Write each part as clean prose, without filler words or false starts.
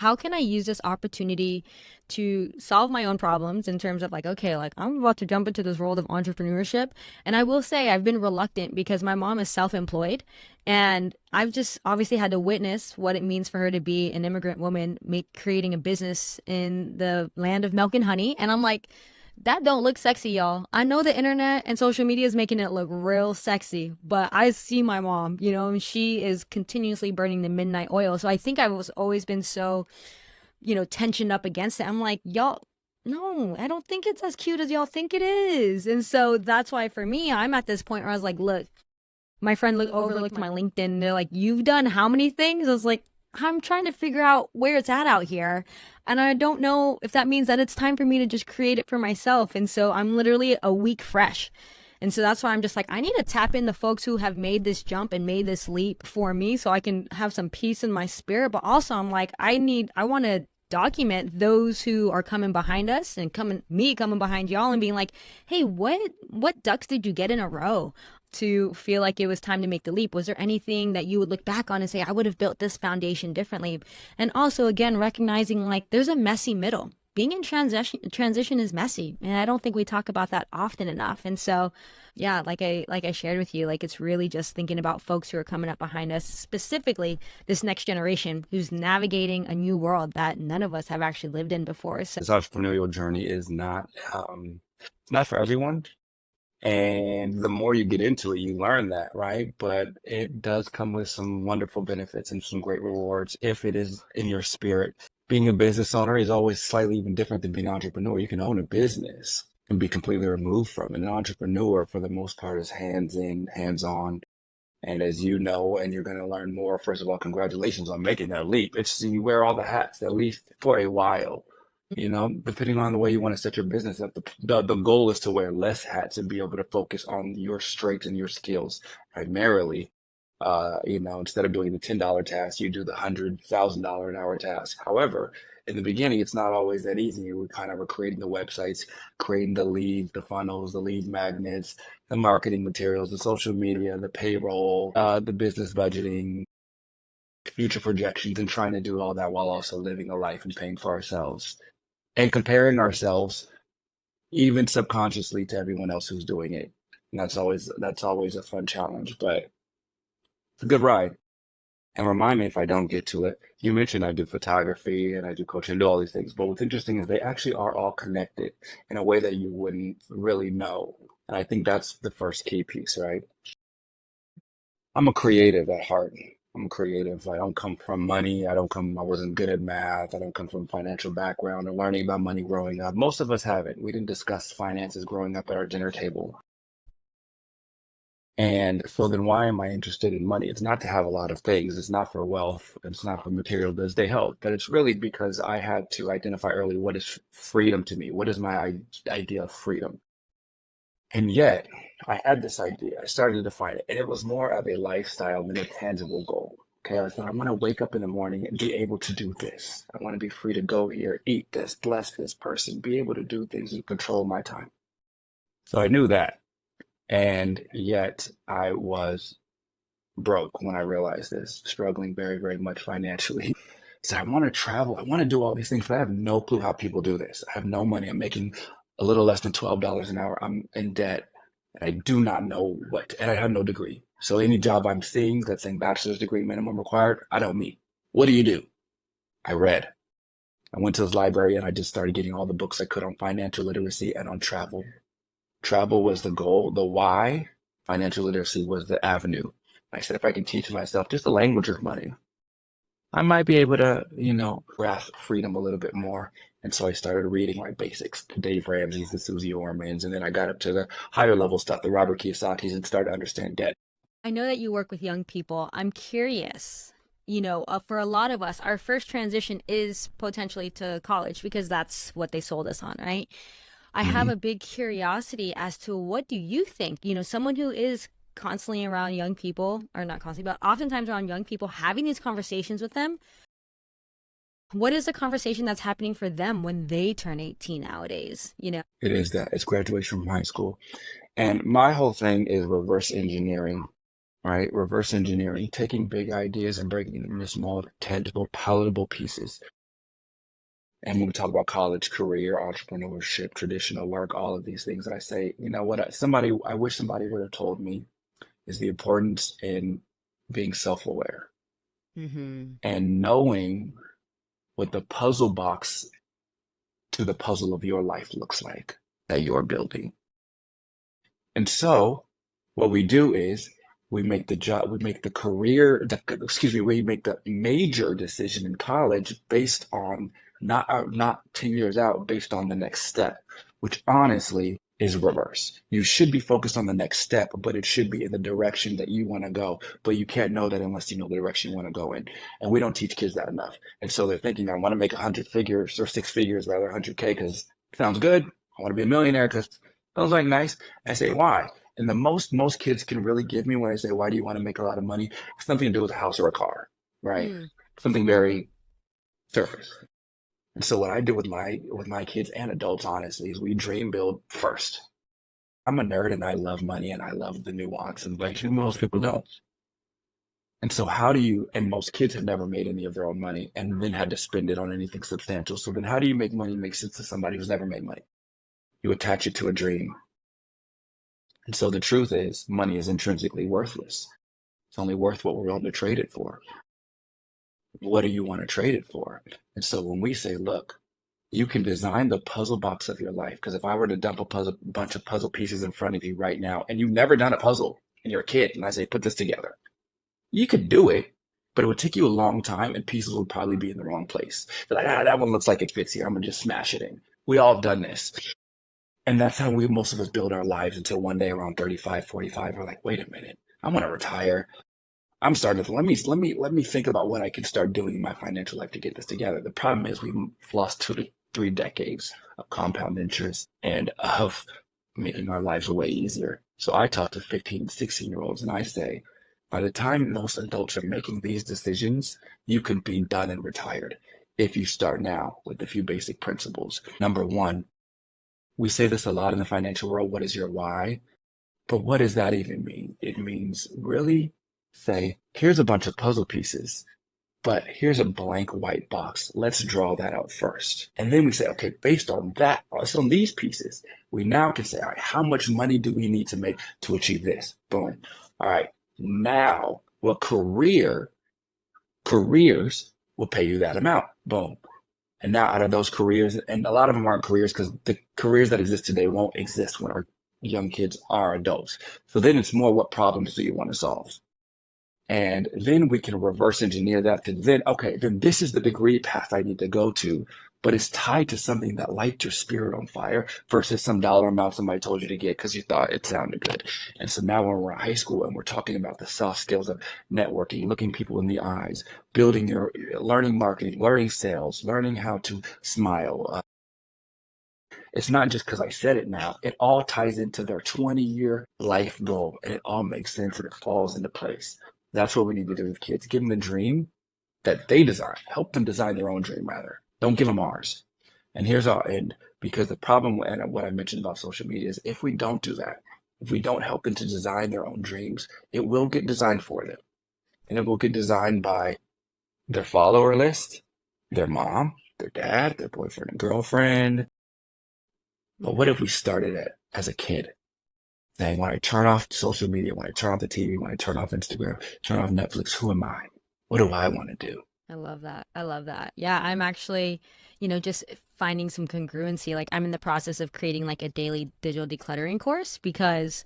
how can I use this opportunity to solve my own problems in terms of like, okay, like I'm about to jump into this world of entrepreneurship. And I will say I've been reluctant because my mom is self-employed and I've just obviously had to witness what it means for her to be an immigrant woman creating a business in the land of milk and honey. And I'm like, that don't look sexy, y'all. I know the internet and social media is making it look real sexy, but I see my mom, and she is continuously burning the midnight oil. So I think I was always been so, tensioned up against it. I'm like, y'all, no, I don't think it's as cute as y'all think it is. And so that's why for me, I'm at this point where I was like, look, my friend overlooked my LinkedIn. They're like, "You've done how many things?" I was like, "I'm trying to figure out where it's at out here." And I don't know if that means that it's time for me to just create it for myself. And so I'm literally a week fresh. And so that's why I'm just like, I need to tap into folks who have made this jump and made this leap for me so I can have some peace in my spirit. But also, I'm like, I want to document those who are coming behind us and coming behind y'all and being like, hey, what ducks did you get in a row to feel like it was time to make the leap? Was there anything that you would look back on and say, I would have built this foundation differently? And also, again, recognizing like there's a messy middle. Being in transition is messy, and I don't think we talk about that often enough. And so, yeah, like I shared with you, like it's really just thinking about folks who are coming up behind us, specifically this next generation who's navigating a new world that none of us have actually lived in before. So This entrepreneurial journey is not for everyone. And the more you get into it, you learn that, right? But it does come with some wonderful benefits and some great rewards if it is in your spirit. Being a business owner is always slightly even different than being an entrepreneur. You can own a business and be completely removed from it. An entrepreneur, for the most part, is hands in, hands on. And as you know, and you're going to learn more, first of all, congratulations on making that leap. It's you wear all the hats, at least for a while. Depending on the way you want to set your business up, the goal is to wear less hats and be able to focus on your strengths and your skills primarily. Instead of doing the $10 task, you do the $100,000 an hour task. However, in the beginning, it's not always that easy. We kind of are creating the websites, creating the leads, the funnels, the lead magnets, the marketing materials, the social media, the payroll, the business budgeting, future projections, and trying to do all that while also living a life and paying for ourselves and comparing ourselves even subconsciously to everyone else who's doing it. And that's always a fun challenge, but it's a good ride. And remind me if I don't get to it. You mentioned I do photography and I do coaching, I do all these things, but what's interesting is they actually are all connected in a way that you wouldn't really know. And I think that's the first key piece, right? I'm a creative at heart. I'm creative. I don't come from money. I wasn't good at math. I don't come from a financial background or learning about money growing up. Most of us haven't. We didn't discuss finances growing up at our dinner table. And so then why am I interested in money? It's not to have a lot of things. It's not for wealth. It's not for material goods. They help, but it's really because I had to identify early what is freedom to me? What is my idea of freedom? And yet I had this idea. I started to define it, and it was more of a lifestyle than a tangible goal. Okay, I thought I'm going to wake up in the morning and be able to do this. I want to be free to go here, eat this, bless this person, be able to do things and control my time. So I knew that. And yet I was broke when I realized this, struggling very, very much financially. So I want to travel. I want to do all these things, but I have no clue how people do this. I have no money. I'm making a little less than $12 an hour. I'm in debt. And I do not know and I have no degree. So any job I'm seeing that's saying bachelor's degree minimum required, I don't meet. What do you do? I read. I went to this library and I just started getting all the books I could on financial literacy and on travel. Travel was the goal. The why, financial literacy was the avenue. I said, if I can teach myself just the language of money, I might be able to, grasp freedom a little bit more. And so I started reading like basics, the Dave Ramsey's, the Susie Ormans, and then I got up to the higher level stuff, the Robert Kiyosaki's, and started to understand debt. I know that you work with young people. I'm curious, for a lot of us, our first transition is potentially to college because that's what they sold us on, right? I have Hmm. a big curiosity as to what do you think? Someone who is constantly around young people, or not constantly, but oftentimes around young people, having these conversations with them. What is the conversation that's happening for them when they turn 18 nowadays? It is that. It's graduation from high school. And my whole thing is reverse engineering, right? Reverse engineering, taking big ideas and breaking them into small, tangible, palatable pieces. And when we talk about college, career, entrepreneurship, traditional work, all of these things, I say, you know what, I wish somebody would have told me is the importance in being self-aware Mm-hmm. and knowing what the puzzle box to the puzzle of your life looks like that you're building. And so what we do is we make the job, we make the career, we make the major decision in college based on not 10 years out, based on the next step, which honestly is reverse. You should be focused on the next step, but it should be in the direction that you want to go. But you can't know that unless you know the direction you want to go in. And we don't teach kids that enough. And so they're thinking, I want to make 100 figures or 6 figures, rather 100K because it sounds good. I want to be a millionaire because sounds like nice. I say, why? And the most kids can really give me when I say, why do you want to make a lot of money? It's something to do with a house or a car, right? Mm. Something Mm-hmm. very surface. And so what I do with my kids and adults, honestly, is we dream build first. I'm a nerd and I love money and I love the nuance and like most people don't. And so how do you, and most kids have never made any of their own money and then had to spend it on anything substantial. So then how do you make money make sense to somebody who's never made money? You attach it to a dream. And so the truth is money is intrinsically worthless. It's only worth what we're willing to trade it for. What do you want to trade it for? And so when we say, look, you can design the puzzle box of your life. Because if I were to dump bunch of puzzle pieces in front of you right now, and you've never done a puzzle and you're a kid, and I say, put this together, you could do it, but it would take you a long time and pieces would probably be in the wrong place. You're like, that one looks like it fits here. I'm going to just smash it in. We all have done this. And that's how most of us build our lives until one day around 35, 45, we're like, wait a minute, I want to retire. I'm starting to let me think about what I can start doing in my financial life to get this together. The problem is we've lost 2 to 3 decades of compound interest and of making our lives way easier. So I talk to 15, 16-year-olds and I say, by the time most adults are making these decisions, you can be done and retired if you start now with a few basic principles. Number one, we say this a lot in the financial world. What is your why? But what does that even mean? It means really say, here's a bunch of puzzle pieces, but here's a blank white box. Let's draw that out first. And then we say, okay, based on that, based on these pieces, we now can say, all right, how much money do we need to make to achieve this? Boom. All right. Now, what careers will pay you that amount? Boom. And now out of those careers, and a lot of them aren't careers because the careers that exist today won't exist when our young kids are adults. So then it's more what problems do you want to solve? And then we can reverse engineer that to then, okay, then this is the degree path I need to go to, but it's tied to something that lights your spirit on fire versus some dollar amount somebody told you to get because you thought it sounded good. And so now when we're in high school and we're talking about the soft skills of networking, looking people in the eyes, building your, learning marketing, learning sales, learning how to smile. It's not just because I said it now. It all ties into their 20-year life goal and it all makes sense and it falls into place. That's what we need to do with kids. Give them the dream that they design. Help them design their own dream, rather. Don't give them ours. And here's our end. Because the problem, and what I mentioned about social media, is if we don't do that, if we don't help them to design their own dreams, it will get designed for them. And it will get designed by their follower list, their mom, their dad, their boyfriend and girlfriend. But what if we started it as a kid? Saying, when I turn off social media, when I turn off the TV, when I turn off Instagram, turn off Netflix, who am I? What do I want to do? I love that. I love that. Yeah, I'm actually, just finding some congruency. Like I'm in the process of creating like a daily digital decluttering course because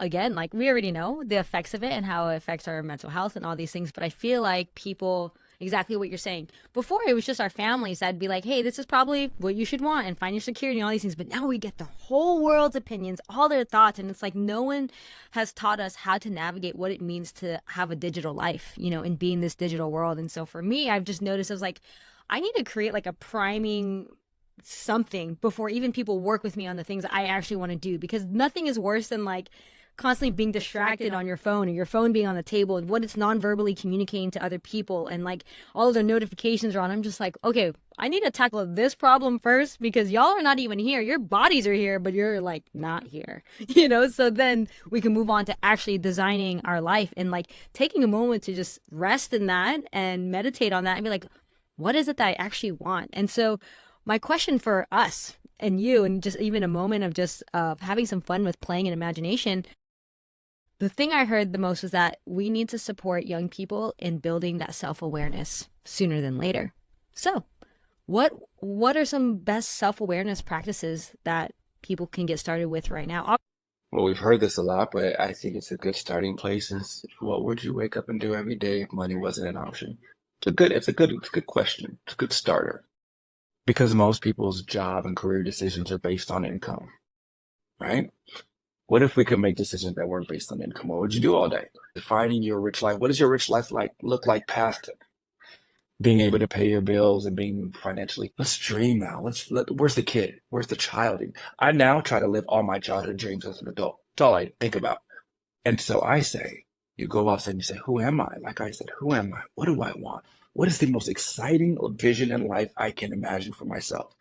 again, like we already know the effects of it and how it affects our mental health and all these things. But I feel like people, exactly what you're saying. Before it was just our families that'd be like, hey, this is probably what you should want and find your security and all these things. But now we get the whole world's opinions, all their thoughts. And it's like no one has taught us how to navigate what it means to have a digital life, and be in this digital world. And so for me, I've just noticed I was like, I need to create like a priming something before even people work with me on the things I actually want to do because nothing is worse than like constantly being distracted on your phone or your phone being on the table and what it's non-verbally communicating to other people and like all of their notifications are on. I'm just like, okay, I need to tackle this problem first because y'all are not even here. Your bodies are here, but you're like not here, so then we can move on to actually designing our life and like taking a moment to just rest in that and meditate on that and be like, what is it that I actually want? And so my question for us and you, and just even a moment of just having some fun with playing and imagination, the thing I heard the most was that we need to support young people in building that self-awareness sooner than later. So, what are some best self-awareness practices that people can get started with right now? Well, we've heard this a lot, but I think it's a good starting place is what would you wake up and do every day if money wasn't an option? It's a good question. It's a good starter. Because most people's job and career decisions are based on income, right? What if we could make decisions that weren't based on income? What would you do all day? Defining your rich life. What does your rich life look like past being able to pay your bills and being financially? Let's dream now. Where's the kid? Where's the child? I now try to live all my childhood dreams as an adult. That's all I think about. And so I say, you go outside and you say, who am I? Like I said, who am I? What do I want? What is the most exciting vision in life I can imagine for myself?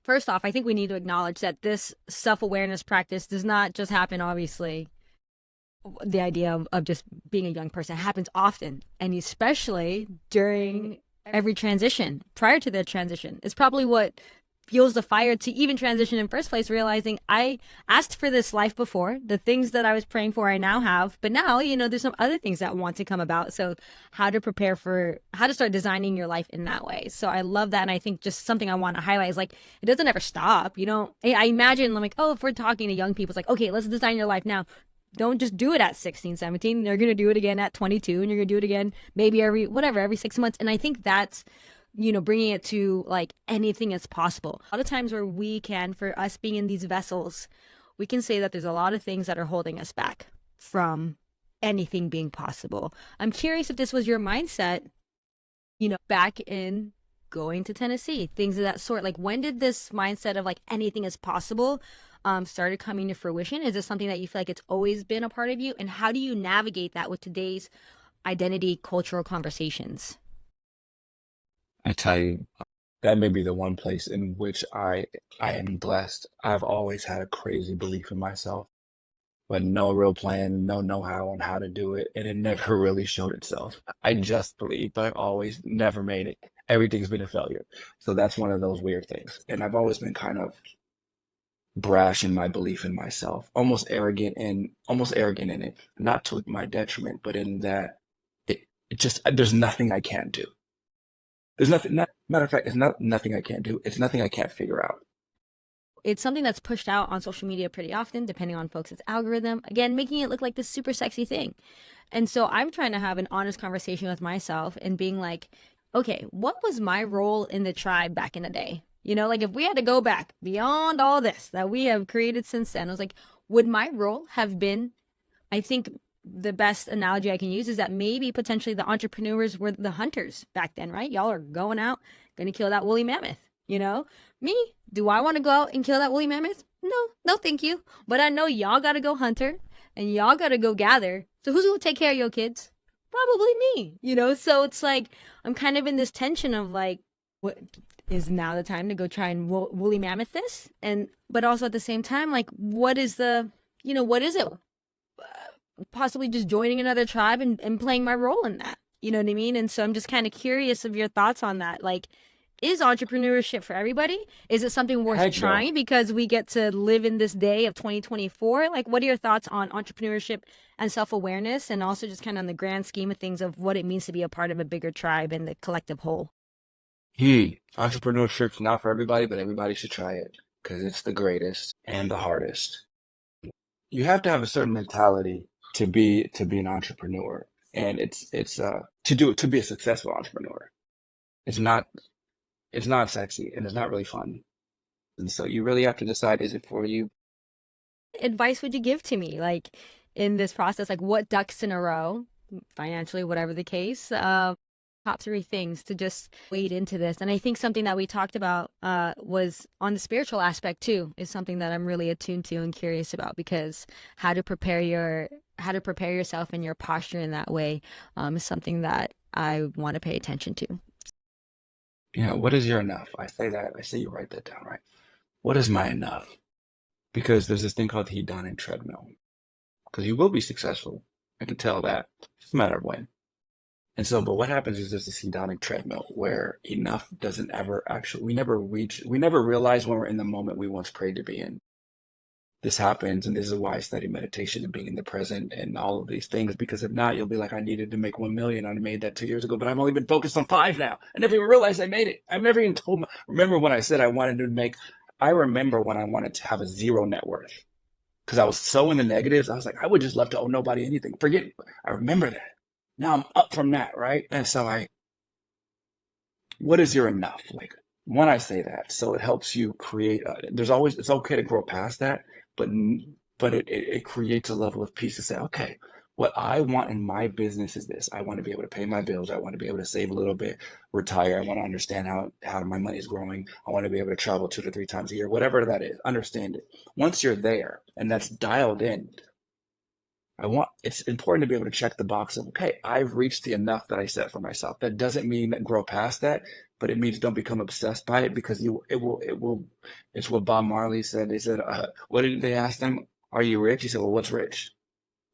First off, I think we need to acknowledge that this self-awareness practice does not just happen, obviously. The idea of just being a young person happens often, and especially during every transition. Prior to the transition, it's probably what fuels the fire to even transition in first place, realizing I asked for this life before. The things that I was praying for I now have, but now there's some other things that want to come about. So how to prepare for how to start designing your life in that way. So I love that. And I think just something I want to highlight is like it doesn't ever stop. I imagine like, oh, if we're talking to young people, it's like, okay, let's design your life now. Don't just do it at 16, 17. They're going to do it again at 22, and you're going to do it again maybe every 6 months. And I think that's, bringing it to like anything is possible. A lot of times where we can, for us being in these vessels, we can say that there's a lot of things that are holding us back from anything being possible. I'm curious if this was your mindset, back in going to Tennessee, things of that sort. Like, when did this mindset of like anything is possible started coming to fruition? Is this something that you feel like it's always been a part of you? And how do you navigate that with today's identity cultural conversations? I tell you, that may be the one place in which I am blessed. I've always had a crazy belief in myself, but no real plan, no know-how on how to do it, and it never really showed itself. I just believe, but I've always never made it. Everything's been a failure. So that's one of those weird things. And I've always been kind of brash in my belief in myself, almost arrogant in it, not to my detriment, but in that it just there's nothing I can't do. There's nothing. Matter of fact, it's not nothing I can't do. It's nothing I can't figure out. It's something that's pushed out on social media pretty often, depending on folks' algorithm. Again, making it look like this super sexy thing. And so I'm trying to have an honest conversation with myself and being like, okay, what was my role in the tribe back in the day? Like if we had to go back beyond all this that we have created since then, I was like, would my role have been, I think the best analogy I can use is that maybe potentially the entrepreneurs were the hunters back then, right? Y'all are going out, going to kill that woolly mammoth, Me, do I want to go out and kill that woolly mammoth? No, no, thank you. But I know y'all got to go hunter and y'all got to go gather. So who's going to take care of your kids? Probably me. So it's like I'm kind of in this tension of like, what is now the time to go try and woolly mammoth this? But also at the same time, like, what is what is it? Possibly just joining another tribe and playing my role in that. You know what I mean? And so I'm just kind of curious of your thoughts on that. Like, is entrepreneurship for everybody? Is it something worth Heck no. trying because we get to live in this day of 2024? Like, what are your thoughts on entrepreneurship and self-awareness, and also just kind of on the grand scheme of things of what it means to be a part of a bigger tribe and the collective whole? Entrepreneurship's not for everybody, but everybody should try it because it's the greatest and the hardest. You have to have a certain mentality to be an entrepreneur, and it's to be a successful entrepreneur. It's not it's not sexy and it's not really fun. And so you really have to decide, is it for you? Advice would you give to me, like in this process? Like, what ducks in a row, financially, whatever the case, top three things to just wade into this. And I think something that we talked about was on the spiritual aspect too, is something that I'm really attuned to and curious about, because how to prepare yourself and your posture in that way is something that I want to pay attention to. Yeah, what is your enough? I say you write that down, right? What is my enough? Because there's this thing called the hedonic treadmill. Because you will be successful. I can tell that. It's just a matter of when. And so, but what happens is there's this hedonic treadmill where enough doesn't ever actually, we never realize when we're in the moment we once prayed to be in. This happens, and this is why I study meditation and being in the present and all of these things. Because if not, you'll be like, I needed to make 1 million. I made that 2 years ago, but I've only been focused on five now. I never even realized I made it. I've never even told my, remember when I said I wanted to make, I remember when I wanted to have a zero net worth because I was so in the negatives. I was like, I would just love to owe nobody anything. Forget it. I remember that. Now I'm up from that, right? And so what is your enough? Like when I say that, so it helps you create. There's always it's okay to grow past that, but it creates a level of peace to say, okay, what I want in my business is this. I want to be able to pay my bills. I want to be able to save a little bit, retire. I want to understand how my money is growing. I want to be able to travel 2 to 3 times a year, whatever that is. Understand it. Once you're there and that's dialed in, it's important to be able to check the box of, okay, I've reached the enough that I set for myself. That doesn't mean that grow past that, but it means don't become obsessed by it because it's what Bob Marley said. They said, what did they ask them? Are you rich? He said, well, what's rich?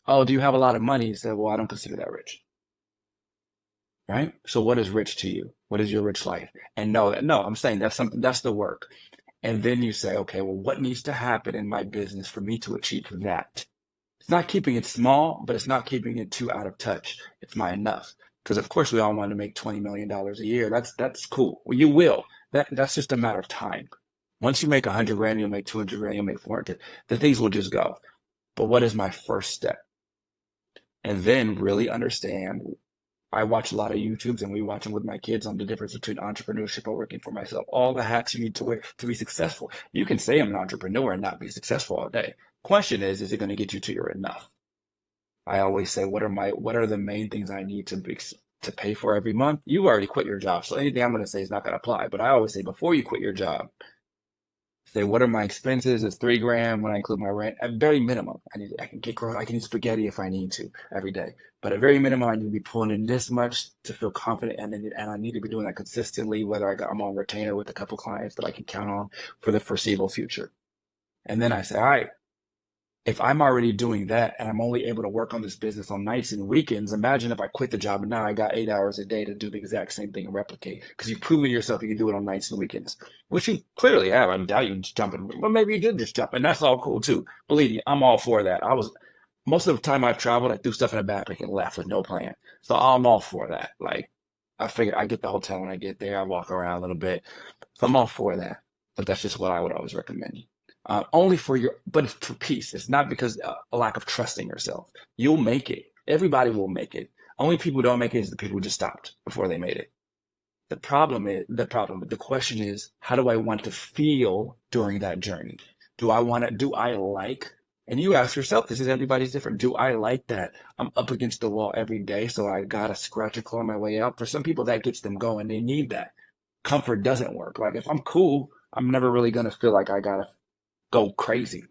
Oh, do you have a lot of money? He said, well, I don't consider that rich. Right? So what is rich to you? What is your rich life? And no, I'm saying that's something, that's the work. And then you say, okay, well, what needs to happen in my business for me to achieve that? It's not keeping it small, but it's not keeping it too out of touch. It's my enough. Because of course we all want to make $20 million a year. That's cool. Well, you will. That's just a matter of time. Once you make 100 grand, you'll make 200 grand, you'll make 400. The things will just go. But what is my first step? And then really understand. I watch a lot of YouTubes and we watch them with my kids on the difference between entrepreneurship and working for myself. All the hats you need to wear to be successful. You can say I'm an entrepreneur and not be successful all day. Question is it going to get you to your enough? I always say, what are the main things I need to pay for every month? You already quit your job, so anything I'm going to say is not going to apply. But I always say, before you quit your job, say, what are my expenses? It's 3 grand when I include my rent. At very minimum, I can eat spaghetti if I need to every day. But at very minimum, I need to be pulling in this much to feel confident, and I need to be doing that consistently. Whether I'm on retainer with a couple clients that I can count on for the foreseeable future. And then I say, all right, if I'm already doing that and I'm only able to work on this business on nights and weekends, imagine if I quit the job and now I got 8 hours a day to do the exact same thing and replicate. Because you've proven yourself you can do it on nights and weekends, which you clearly have. I doubt you just jumping, but maybe you did just jump, and that's all cool too. Believe me, I'm all for that. Most of the time I've traveled, I threw stuff in a backpack and left with no plan. So I'm all for that. Like I figure I get the hotel when I get there, I walk around a little bit. So I'm all for that. But that's just what I would always recommend. Only for but it's for peace. It's not because a lack of trusting yourself. You'll make it. Everybody will make it. Only people who don't make it is the people who just stopped before they made it. The question is, how do I want to feel during that journey? Do I like, and you ask yourself, this is everybody's different. Do I like that I'm up against the wall every day, so I gotta scratch and claw my way out? For some people, that gets them going. They need that. Comfort doesn't work. Like if I'm cool, I'm never really gonna feel like I gotta go crazy.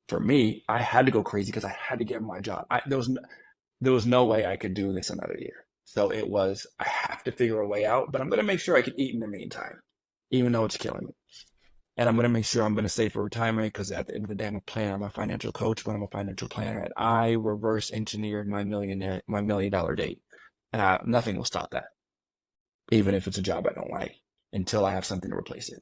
For me, I had to go crazy because I had to get my job. There was no way I could do this another year. So it was, I have to figure a way out, but I'm going to make sure I can eat in the meantime, even though it's killing me. And I'm going to make sure I'm going to save for retirement because at the end of the day, I'm a planner. I'm a financial coach, but I'm a financial planner. And I reverse engineered my $1 million date. And nothing will stop that, even if it's a job I don't like, until I have something to replace it.